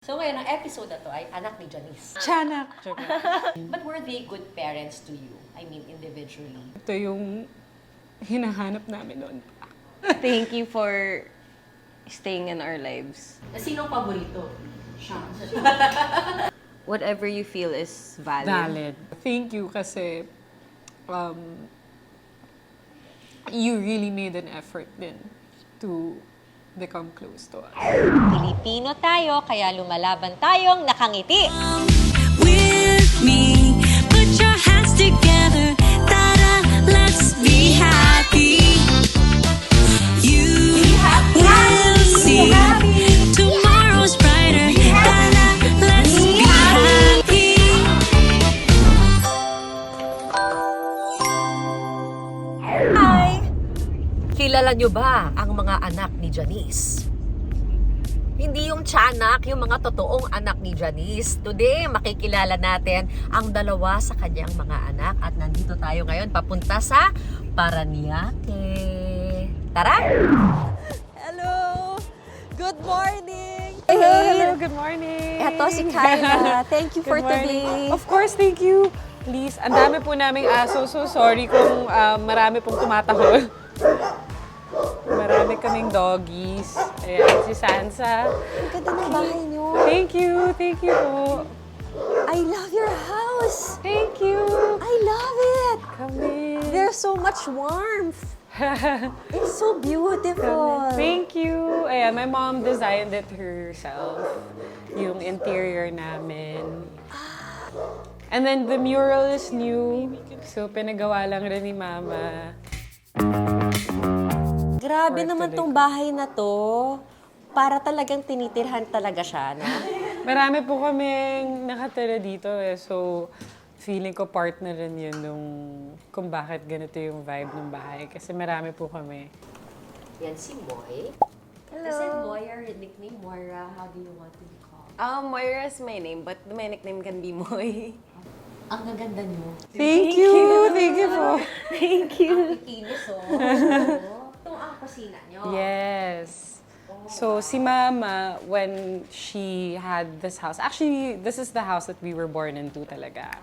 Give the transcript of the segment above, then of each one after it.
So ngayon, ang episode na to ay Anak ni Janice. Tiyanak. But were they good parents to you? I mean, individually. Ito yung hinahanap namin noon. Thank you for staying in our lives. Sinong paborito? Siya. Whatever you feel is valid. Valid. Thank you kasi you really made an effort din to become close to us. Pilipino tayo, kaya lumalaban tayong nakangiti. With me, put your hands together, tada, let's be happy. You will see, tomorrow's brighter, tada, let's be happy. Hi! Kilala nyo ba ang mga anak ni Janice? Hindi yung tiyanak, yung mga totoong anak ni Janice. Today, makikilala natin ang dalawa sa kanyang mga anak. At nandito tayo ngayon papunta sa Paranaque. Tara! Hello! Good morning! Hello, good morning. Eto si Kaila. Thank you for Good morning. today. Of course, thank you. Please, ang dami po naming aso. So sorry kung marami pong tumatahol. Marami kaming doggies. Ayan, si Sansa. Ang ganda ng bahay niyo. Thank you po. I love your house. Thank you. I love it. Kami. There's so much warmth. It's so beautiful. Thank you. Ayan, my mom designed it herself. Yung interior namin. And then the mural is new. So pinagawa lang rin ni Mama. Grabe Work naman today. tong bahay na to. Para talagang tinitirhan talaga siya, no? Marami po kaming nakatira dito eh. So, feeling ko part na rin yun nung kung bakit ganito yung vibe ng bahay. Kasi marami po kami. Yan si Moy. Hello. Is it Moira, nickname Moira? How do you want to be called? Moira is my name, but my nickname can be Moy. Ang gaganda nyo. Thank you! Thank you po. Thank you. Ang kikinis, oh. Ito ang kusina nyo. Yes. So, si Mama, when she had this house, actually, this is the house that we were born into talaga.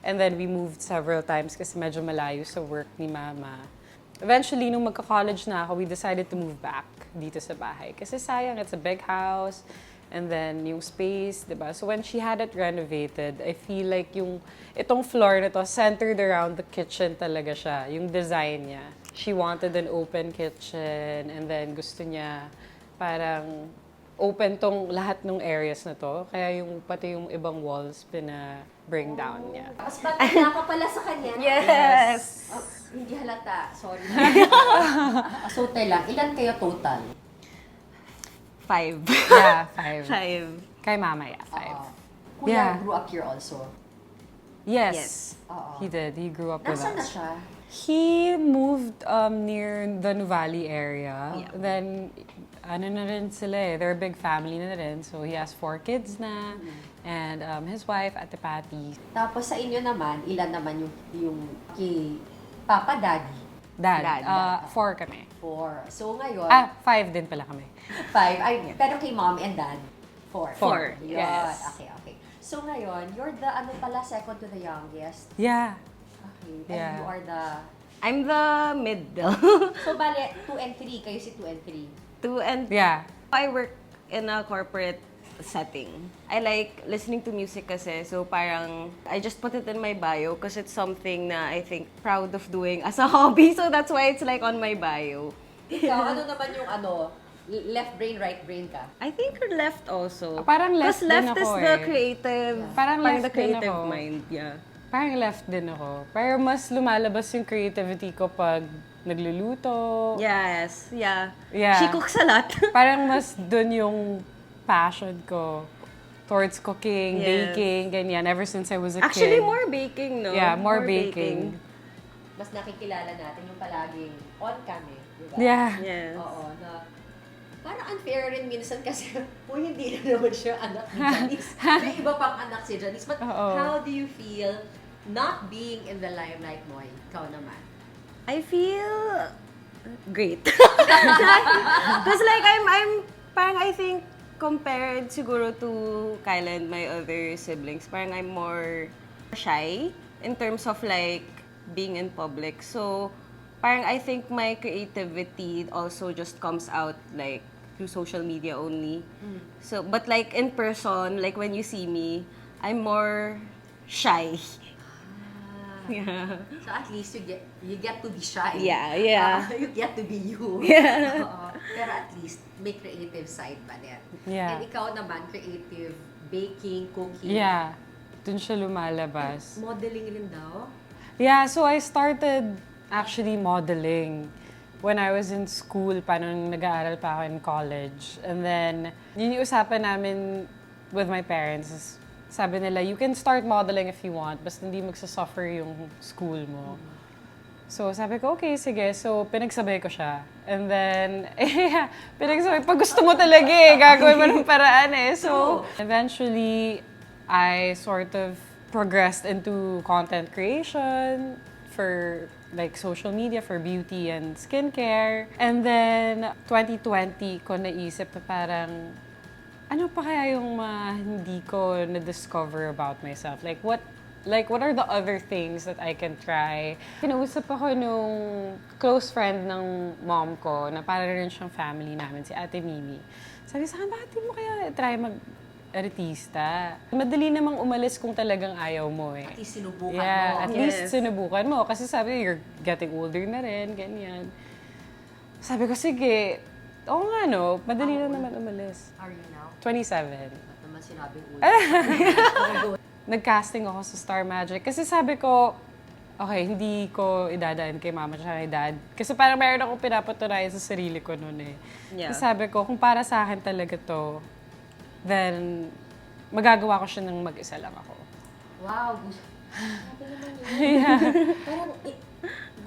And then we moved several times kasi medyo malayo sa work ni Mama. Eventually, nung magka-college na ako, we decided to move back dito sa bahay. Kasi sayang, it's a big house. And then, yung space, diba? So, when she had it renovated, I feel like itong floor na to, centered around the kitchen talaga siya. Yung design niya. She wanted an open kitchen, and then gusto niya parang open tong lahat ng areas na to. Kaya pati yung ibang walls, bring down niya. Mas bata ka pala sa kanya. Yes. Oh, hindi halata. Sorry. So, lang. Ilan kayo total? 5. Yeah, 5. 5. Kay Mama, yeah, 5. Kuya Yeah. grew up here also. Yes. Yes. Oo. He did. He grew up with Nasaan na us. siya? He moved near the Nuvali area. Yeah. Then, ano na rin sila eh. They're a big family na rin. So, he has 4 kids na. And his wife, Ate Patty. Tapos sa inyo naman, ilan naman yung kay Papa, Daddy? Dad. Dad. 4 kami. 4. So ngayon, 5 din pala kami. 5. Ay, pero kay Mom and Dad, 4. 4, Yun. yes. Okay. So ngayon, you're the ano pala, second to the youngest. Yeah. Okay. And Yeah. you are the... I'm the middle. So bale, 2 and 3. Kayo si 2 and 3. 2 and Yeah. I work in a corporate setting. I like listening to music kasi, so parang I just put it in my bio because it's something na I think proud of doing as a hobby, so that's why it's like on my bio. Ikaw, ano naman yung left brain, right brain ka? I think left also. Parang left Because left din is ako the eh. creative, Parang left the din creative ako. mind, yeah. Parang left din ako. Pero mas lumalabas yung creativity ko pag nagluluto. Yes, yeah. Yeah. She cooks a lot. Parang mas dun yung passion ko towards cooking, Yes. baking, ganyan, ever since I was a Actually, kid. more baking, no? Yeah, more baking. Mas nakikilala natin yung palaging on kami, di ba? Yeah. Yes. Oo, na parang unfair rin minsan kasi hindi na naman siya anak ni Janice. May iba pang anak si Janice. But Oo. how do you feel not being in the limelight, Moy? Ikaw naman. I feel great. Because like I'm parang I think compared siguro to Kaila and my other siblings, parang I'm more shy in terms of like being in public. So, parang I think my creativity also just comes out like through social media only. So, but like in person, like when you see me, I'm more shy. Yeah. So at least you get to be shy. Yeah. You get to be you. Yeah. Oo. Pero at least may creative side pa din. Yeah. And ikaw naman, creative, baking, cooking. Yeah. Dun siya lumalabas. Modeling rin daw. Yeah, so I started actually modeling when I was in school, paano nag-aaral pa ako in college. And then, yun yung usapan namin with my parents. Sabi nila, you can start modeling if you want, basta hindi magsasuffer yung school mo. So, sabi ko, okay, sige. So, pinagsabay ko siya. And then, pinagsabay. Pag gusto mo talaga gagawin mo ng paraan So, eventually, I sort of progressed into content creation for like social media, for beauty and skincare. And then, 2020 ko naisip na parang, ano pa kaya yung hindi ko na-discover about myself? Like what are the other things that I can try? Kinausap ako nung close friend ng mom ko, na para rin siyang family namin, si Ate Mimi. Sabi sa akin, bakit di mo kaya try mag-artista? Madali namang umalis kung talagang ayaw mo At least sinubukan mo. At least Yes. sinubukan mo. Kasi sabi, you're getting older na rin, ganyan. Sabi ko, sige, oo nga no, madali lang naman umalis. Are you now? 27. At naman sinabing ulit. Nag-casting ako sa Star Magic. Kasi sabi ko, okay, hindi ko idadaan kay mama at kay dad. Kasi parang mayroon akong pinapatunayan sa sarili ko noon Yeah. Kasi sabi ko, kung para sa akin talaga to, then magagawa ko siya ng mag-isa lang ako. Wow. Parang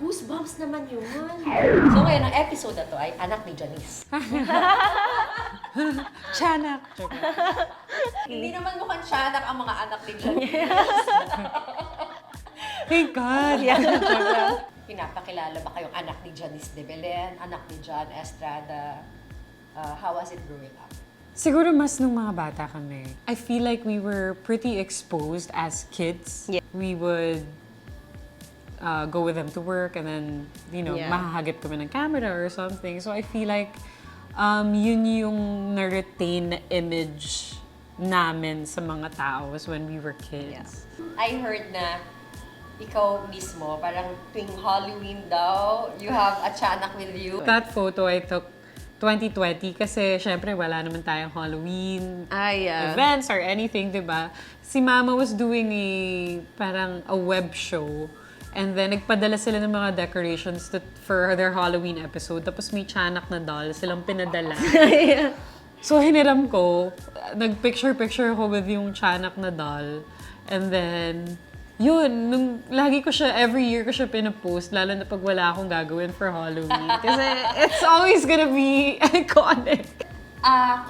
goosebumps naman yun. So ngayon, ang episode na to ay Anak ni Janice. Tiyanak! Hindi naman mukhang Tiyanak ang mga anak ni Janice. Thank God! Pinapakilala ba kayong anak ni Janice de Belen, anak ni Jan Estrada? How was it growing up? Siguro mas nung mga bata kami. I feel like we were pretty exposed as kids. Yeah. We would go with them to work and then, Yeah. mahahagip kami ng camera or something. So I feel like yun yung na-retain na image namin sa mga taos when we were kids. I heard na ikaw mismo, parang tuwing Halloween daw, you have a Tiyanak with you. That photo I took 2020 kasi syempre wala naman tayong Halloween events or anything, diba? Si Mama was doing parang a web show. And then, nagpadala sila ng mga decorations for their Halloween episode. Tapos may Tiyanak na doll silang pinadala. So, hiniram ko. Nag-picture-picture ko with yung Tiyanak na doll. And then, yun, lagi ko siya, every year ko siya pinapost, lalo na pag wala akong gagawin for Halloween. Kasi it's always gonna be iconic.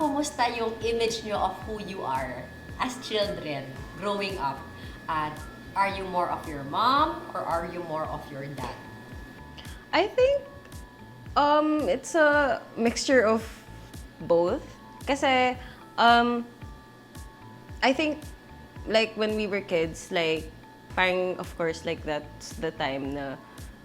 Kumusta yung image nyo of who you are as children growing up? Are you more of your mom or are you more of your dad? I think it's a mixture of both. Kasi I think like when we were kids, like parang of course like that's the time na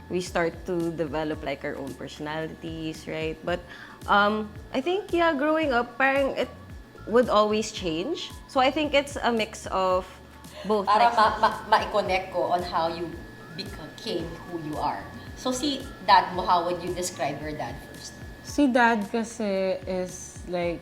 we start to develop like our own personalities, right? But I think growing up parang it would always change. So I think it's a mix of both. Para like, ma-connect ko on how you became who you are. So si dad mo, how would you describe your dad first? Si Dad kasi is like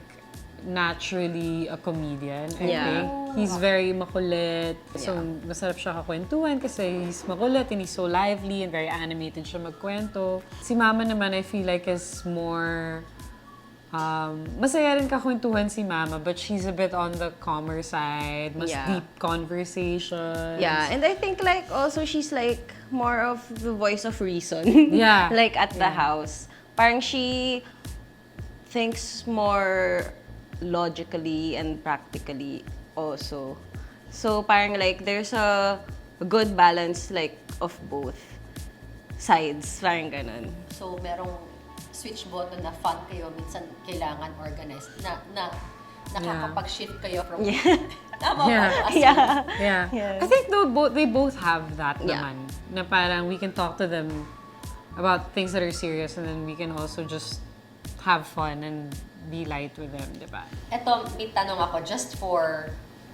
naturally a comedian, I think. He's very makulit. So, masarap siya kakwentuhan kasi he's makulit and he's so lively and very animated siya magkwento. Si Mama naman, I feel like is more masaya rin kakwentuhan si Mama, but she's a bit on the calmer side, mas deep conversations. Yeah, and I think like also she's like more of the voice of reason. Yeah. Like at the house. Parang she thinks more logically and practically also. So parang like there's a good balance like of both sides. Parang ganun. So merong switch button na fun kayo, minsan kailangan organized na nakakapag-shift kayo from... Yeah. Tama Yeah. ba? As in, Yeah. Yes. I think they both have that Yeah. naman. Na parang we can talk to them about things that are serious and then we can also just have fun and be light with them, di ba? Eto, may tanong ako, just for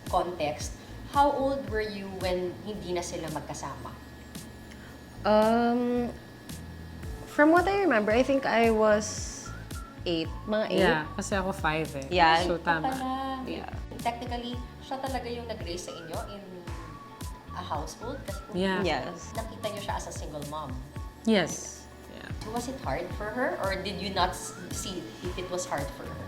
context. How old were you when hindi na sila magkasama? From what I remember, I think I was 8. Mga 8. Yeah, kasi ako 5 eh. Yeah. So tama. Pala. Yeah. Technically, siya talaga yung nag-raise sa inyo in a household? Kasi kung Yeah. Yes. nakita niyo siya as a single mom. Yes. Yeah. So was it hard for her? Or did you not see if it was hard for her?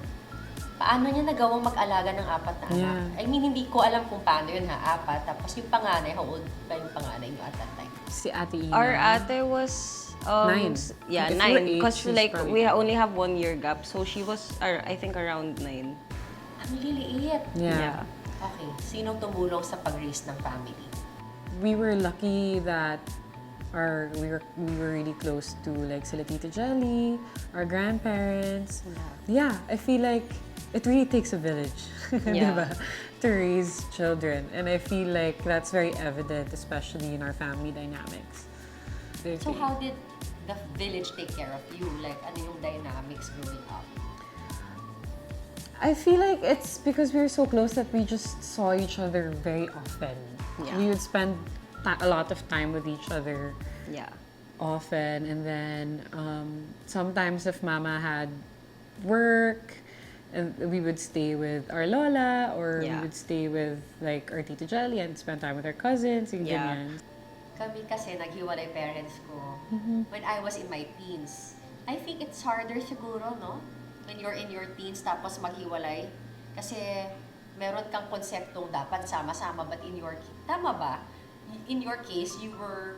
Paano niya nagawang mag-alaga ng 4 na anak? Yeah. I mean, hindi ko alam kung paano yun 4. Tapos yung panganay, how old ba yung panganay niyo at that time? Si Ate Ina. Our ate was 9. Yeah, If you were 9. 8, Because she's like probably- we only have 1 year gap, so she was I think around 9. Ang liliit. Yeah. Okay, sinong tumulong sa pag-raise ng family? We were lucky that we were really close to like sila Tita Jelly, our grandparents. Yeah, I feel like it really takes a village, Yeah. diba? To raise children. And I feel like that's very evident, especially in our family dynamics. So how did the village take care of you? Like, ano yung dynamics growing up? I feel like it's because we were so close that we just saw each other very often. Yeah. We would spend a lot of time with each other Yeah. often, and then sometimes if Mama had work, and we would stay with our Lola, or we Yeah. would stay with like our Tita Jelly and spend time with our cousins, yung Yeah. ganyan. Kami kasi naghiwalay parents ko when I was in my teens. I think it's harder siguro, no? When you're in your teens tapos maghiwalay. Kasi meron kang konseptong dapat sama-sama, but in your... Tama ba? In your case, you were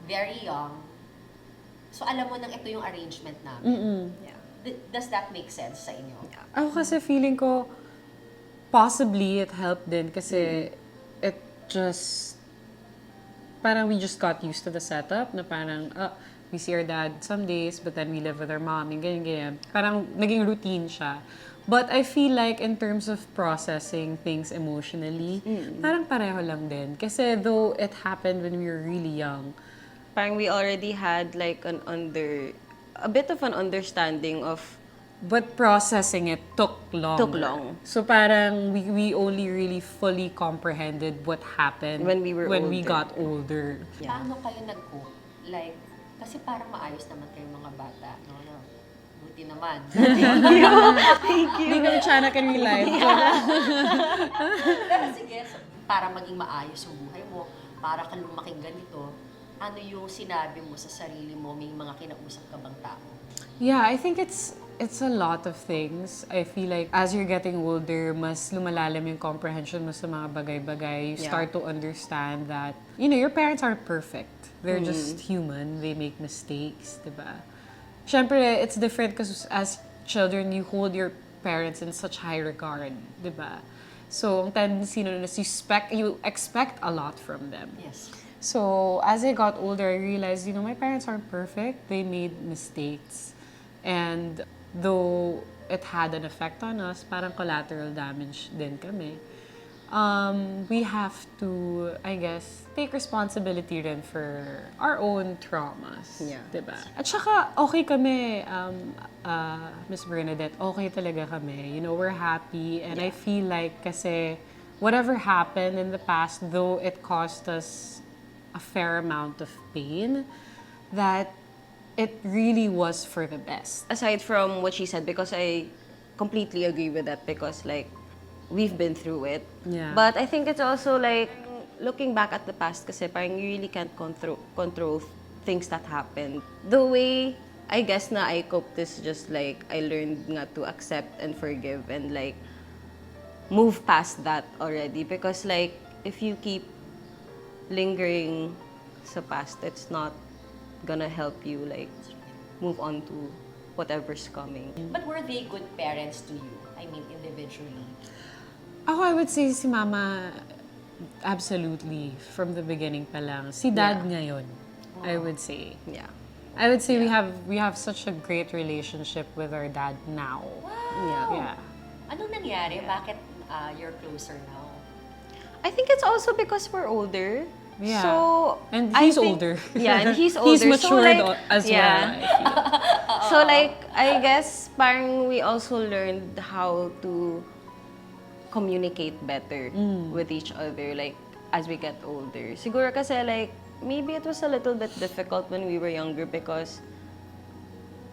very young. So alam mo nang ito yung arrangement namin. Yeah. Does that make sense sa inyo? Ako kasi feeling ko, possibly it helped din kasi it just, parang we just got used to the setup na parang, we see our dad some days, but then we live with our mom, yung ganyan. Parang naging routine siya. But I feel like in terms of processing things emotionally, parang pareho lang din. Kasi though it happened when we were really young, Parang we already had like a bit of an understanding of but processing it took longer. Took long. So parang we only really fully comprehended what happened When we were we older. got older. Yeah. Paano kayo nag-cope? Like, kasi parang maayos naman kayo mga bata. No? Buti naman. Hindi kami Tiyanak in real life. Pero sige, so, para maging maayos yung buhay mo, para ka lumaking ganito, ano yung sinabi mo sa sarili mo? May mga kinausap ka bang tao? Yeah, I think it's a lot of things. I feel like as you're getting older, mas lumalalim yung comprehension mo sa mga bagay-bagay. You Yeah. start to understand that, your parents aren't perfect. They're just human. They make mistakes, diba? Siyempre, it's different because as children, you hold your parents in such high regard, diba? So, ang tendency nun is you expect a lot from them. Yes. So, as I got older, I realized, my parents aren't perfect. They made mistakes. And though it had an effect on us, parang collateral damage din kami. We have to, I guess, take responsibility rin for our own traumas. Yeah. Diba? At saka, okay kami, Miss Bernadette, okay talaga kami. We're happy. And I feel like kasi whatever happened in the past, though it caused us a fair amount of pain, that it really was for the best. aside from what she said, because I completely agree with that, because like we've been through it. Yeah. But I think it's also like looking back at the past, kasi parang you really can't control things that happened. The way I guess na I coped is just like I learned nga to accept and forgive and like move past that already, because like if you keep lingering sa past, it's not gonna help you like move on to whatever's coming. But were they good parents to you? I mean, individually. Ako, I would say si Mama, absolutely, from the beginning pa lang. Si Dad ngayon, I would say. Yeah. I would say we have such a great relationship with our dad now. Yeah. Yeah. Anong nangyari? Bakit you're closer now? I think it's also because we're older. Yeah. So, And I he's think- older. Yeah, and he's older. He's matured so, like, as well, I feel. So like, I guess parang we also learned how to communicate better with each other, like, as we get older. Siguro kasi like, maybe it was a little bit difficult when we were younger because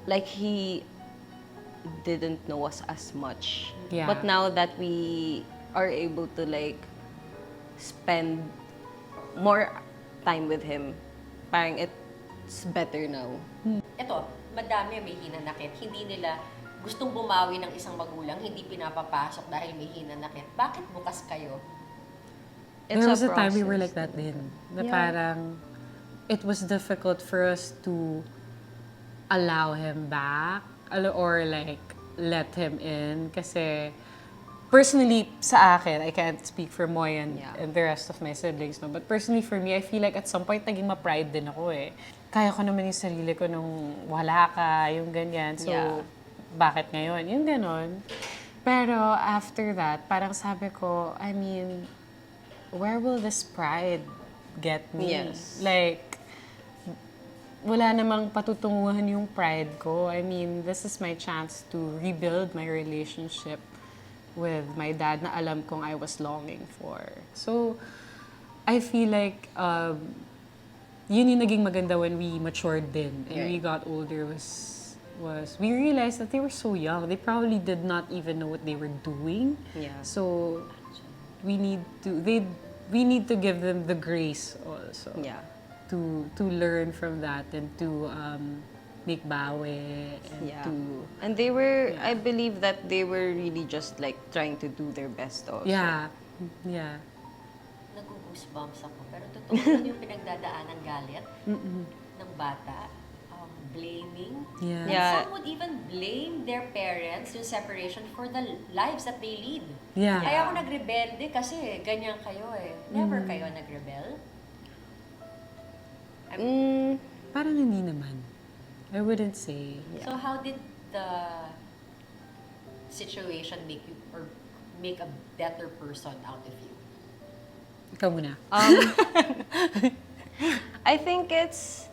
like, he didn't know us as much. Yeah. But now that we are able to like spend more time with him, parang it's better now. Ito, madami may hinanakit. Hindi nila gustong bumawi ng isang magulang, hindi pinapapasok dahil may hinanakit. Bakit bukas kayo? It's There was a time we process. were like that din. Na Yeah. parang, it was difficult for us to allow him back or like let him in kasi personally sa akin, I can't speak for Moy and the rest of my siblings, no, but personally for me, I feel like at some point naging ma-pride din ako eh. Kaya ko naman yung sarili ko nung wala ka, yung ganyan. So, bakit ngayon? Yung ganon. Pero after that, parang sabi ko, I mean, where will this pride get me? Yes. Like, wala namang patutunguhan yung pride ko. I mean, this is my chance to rebuild my relationship with my dad na alam kong I was longing for. So, I feel like yun yung naging maganda when we matured din and we got older was we realized that they were so young. They probably did not even know what they were doing. Yeah. So, we need to give them the grace also. Yeah. To learn from that and to make bawe and Yeah. to And they were, I believe that they were really just like trying to do their best also. yeah. Nag-goosebumps ako. Pero totoo yun yung pinagdadaanan galit ng bata. Blaming. Yeah. Yeah. Some would even blame their parents, yung separation, for the lives that they lead. Yeah. Kaya ako nagrebelde kasi ganyan kayo eh. Never kayo nagrebel? Parang hindi naman. I wouldn't say. So how did the situation make you or make a better person out of you? Ikaw muna. I think it's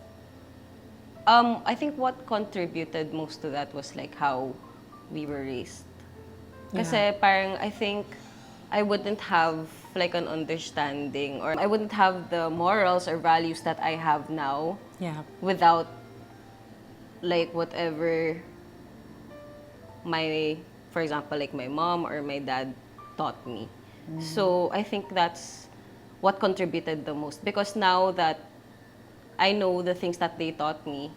I think what contributed most to that was like how we were raised. Kasi parang I think I wouldn't have like an understanding or I wouldn't have the morals or values that I have now Yeah. without like whatever for example, like my mom or my dad taught me. So I think that's what contributed the most because now that I know the things that they taught me,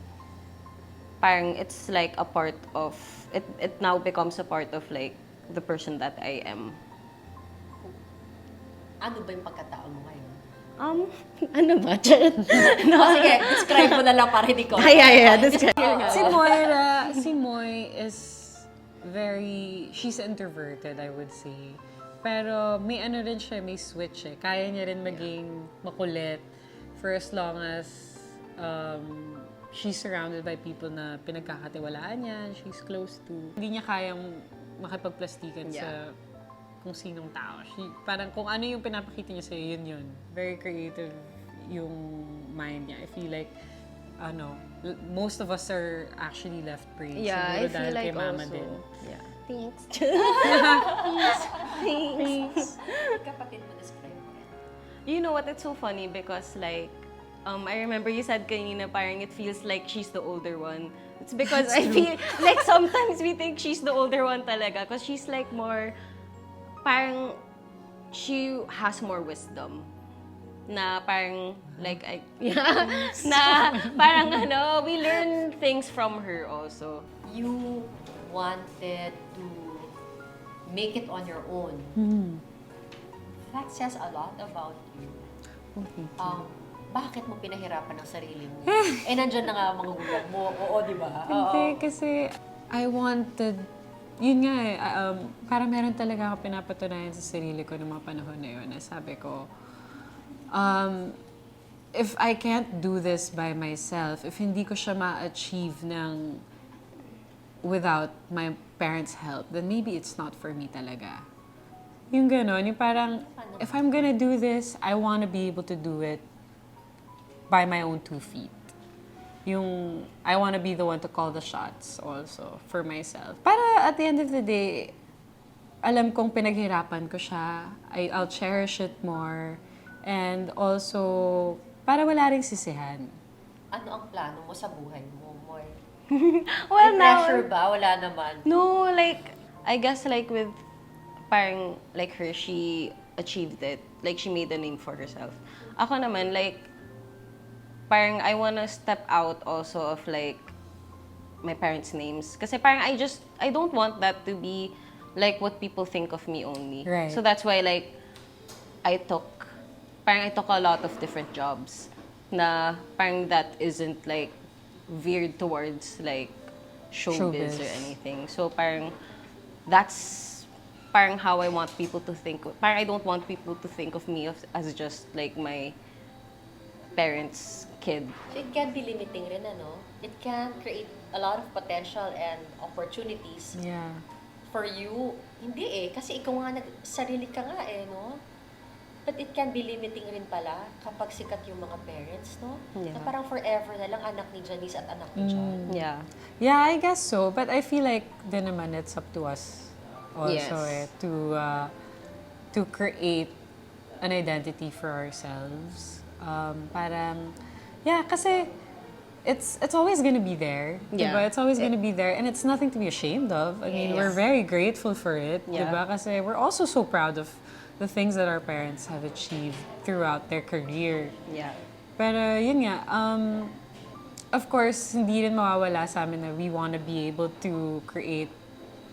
parang it's like a part of, it now becomes a part of like the person that I am. Ano ba yung pagkatao mo ngayon? Ano ba? Jared? Sige, describe mo na lang para hindi ko. Si Moy is she's introverted, I would say. Pero may ano rin siya, may switch eh. Kaya niya rin maging makulit for as long as she's surrounded by people na pinagkakatiwalaan niya, she's close to. Hindi niya kayang makipagplastikan sa kung sinong tao. Parang kung ano yung pinapakita niya sa'yo, yun. Very creative yung mind niya. I feel like, most of us are actually left brains. Yeah, I Siguro feel dahil like kay mama also. din. Yeah. Thanks. Kapatid mo, describe mo yan. You know what? It's so funny because like, I remember you said kanina parang it feels like she's the older one. It's because I feel like sometimes we think she's the older one talaga because she's like more, parang she has more wisdom. Na parang like, na parang we learn things from her also. You wanted to make it on your own. That says a lot about you. Bakit mo pinahirapan ang sarili mo? Nandyan na nga mga gulang mo. Oo, di ba? Hindi, kasi I wanted, yun nga eh, parang meron talaga ako pinapatunayan sa sarili ko ng mga panahon na yun. Sabi ko, if I can't do this by myself, if hindi ko siya ma-achieve without my parents' help, then maybe it's not for me talaga. Yung ganon, yung parang, if I'm gonna do this, I wanna be able to do it by my own 2 feet. Yung, I wanna be the one to call the shots also for myself. Para at the end of the day, alam kong pinaghirapan ko siya, I'll cherish it more, and also, para wala ring sisihan. Ano ang plano mo sa buhay mo, Moy? Well, May now, pressure ba? Wala naman. no, like, I guess like with, parang like her, she achieved it. Like, she made a name for herself. Ako naman, like, parang I wanna step out also of like, my parents' names. Kasi parang I don't want that to be like what people think of me only. Right. So that's why like, I took a lot of different jobs na parang that isn't like veered towards like showbiz Showbiz. or anything. So parang that's parang how I want people to think. Parang I don't want people to think of me as just like my parents' kid. So it can be limiting rin, ano? It can create a lot of potential and opportunities Yeah. for you. Hindi eh, kasi ikaw nga sarili ka nga eh, no? But it can be limiting rin pala kapag sikat yung mga parents, no? Yeah. Na parang forever na lang anak ni Janice at anak ni John. Yeah. Yeah, I guess so. But I feel like din naman it's up to us also Yes. to create an identity for ourselves. Parang, yeah, kasi it's always gonna be there. Yeah. Diba? It's always gonna be there. And it's nothing to be ashamed of. I mean, we're very grateful for it. Yeah. Diba? Kasi we're also so proud of the things that our parents have achieved throughout their career. Yeah. Pero yun nga, of course, hindi rin mawawala sa amin na we want to be able to create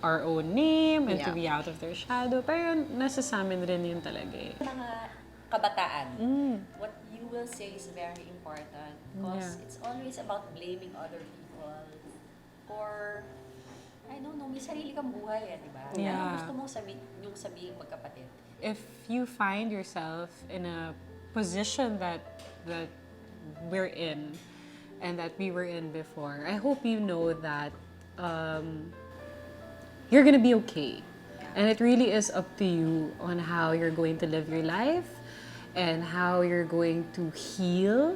our own name and to Yeah. be out of their shadow. Pero yun, nasa sa amin rin yun talaga eh. Mga kabataan, what you will say is very important because Yeah. it's always about blaming other people or I don't know, may sarili kang buhay, di ba? Yeah. Ano gusto mong yung sabihin magkapatid? If you find yourself in a position that we're in and that we were in before, I hope you know that you're gonna be okay. And it really is up to you on how you're going to live your life and how you're going to heal,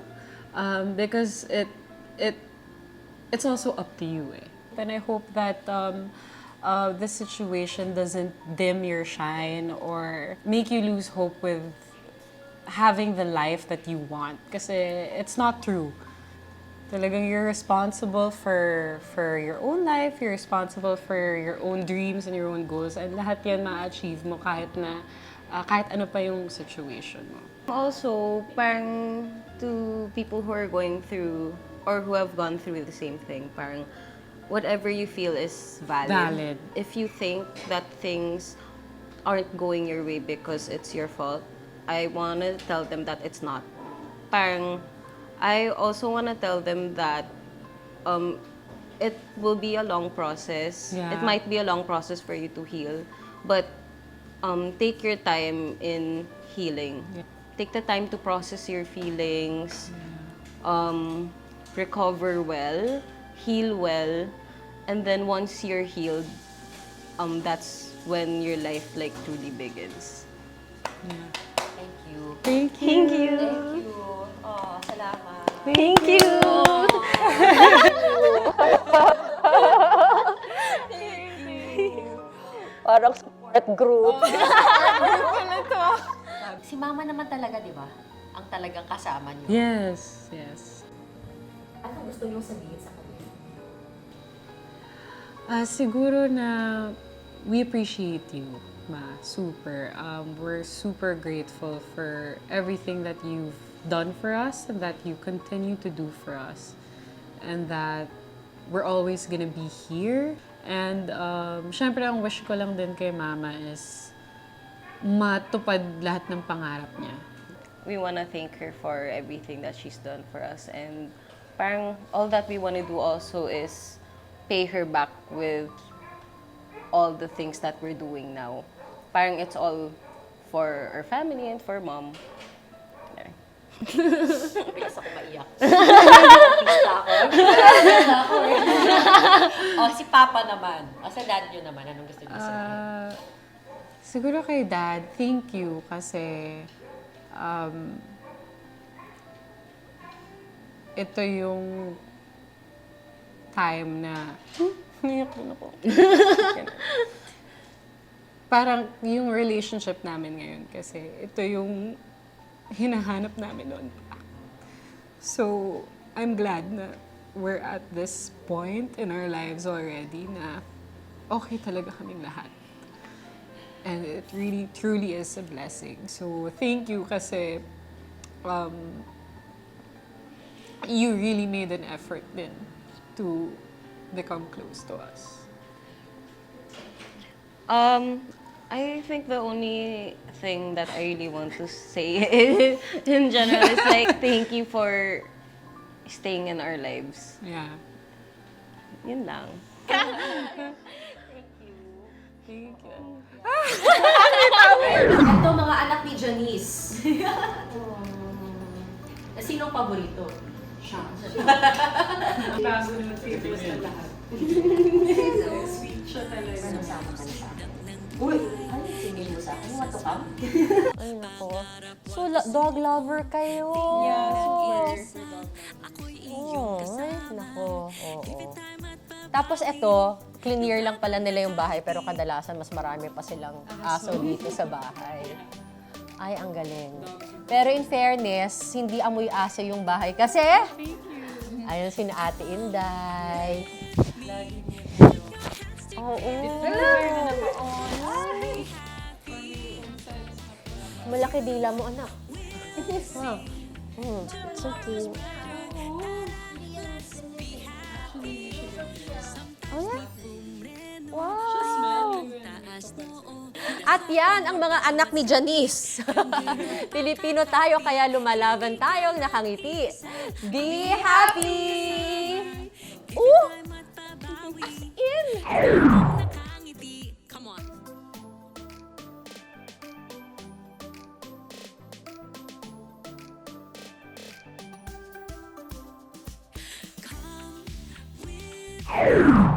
because it's also up to you. And I hope that this situation doesn't dim your shine or make you lose hope with having the life that you want. Kasi it's not true. Talagang you're responsible for your own life, you're responsible for your own dreams and your own goals, and lahat yan ma-achieve mo kahit ano pa yung situation mo. Also, parang to people who are going through or who have gone through the same thing, parang whatever you feel is valid. Valid. If you think that things aren't going your way because it's your fault, I want to tell them that it's not. Parang, I also want to tell them that it will be a long process. Yeah. It might be a long process for you to heal, but take your time in healing. Yeah. Take the time to process your feelings, recover well, heal well, and then once you're healed, that's when your life like truly begins. Thank you. Thank you. Thank you. Thank you. Oh, salamat. Thank you. Parang support group. Si mama naman talaga, di ba? Ang talagang kasama niyo. Yes, yes. Ano gusto niyo sabihin sa kanya? Siguro na we appreciate you, Ma. Super. We're super grateful for everything that you've done for us and that you continue to do for us. And that we're always gonna be here. And syempre ang wish ko lang din kay Mama is matupad lahat ng pangarap niya. We want to thank her for everything that she's done for us, and parang all that we want to do also is pay her back with all the things that we're doing now. Parang it's all for our family and for Mom. There. Bigas ako maiyak. sa ako. Nagkikilala ako eh. O, si Papa naman. O, sa dad nyo naman, anong gusto niyo sabihin? Siguro kay Dad, thank you kasi ito yung time na umiyak din ako. Parang yung relationship namin ngayon kasi ito yung hinahanap namin noon. So, I'm glad na we're at this point in our lives already na okay talaga kaming lahat. And it really, truly is a blessing. So, thank you kasi you really made an effort din to become close to us. I think the only thing that I really want to say in general is like, thank you for staying in our lives. Yeah. Yun lang. Thank you. Ito, mga anak ni Janice. Sinong paborito? Siya. Bago naman favorite sa lahat. Sweet siya talaga. Sama ka na siya. Uy! Ano yung tingin mo sa akin? What to come? Ay, nako. So, dog lover kayo. Yeah, super. Oh, ay, nako. Oo. Tapos ito, clean year lang pala nila yung bahay, pero kadalasan mas marami pa silang aso dito sa bahay. Ay, ang galing. Pero in fairness, hindi amoy aso yung bahay kasi ayun si Ate Inday. Oo. Malaki dila mo, anak. Wow. So cute. Oh, yeah? Wow! At yan ang mga anak ni Janice. Pilipino tayo kaya lumalaban tayong nakangiti. Be happy! As in! Come on. Come with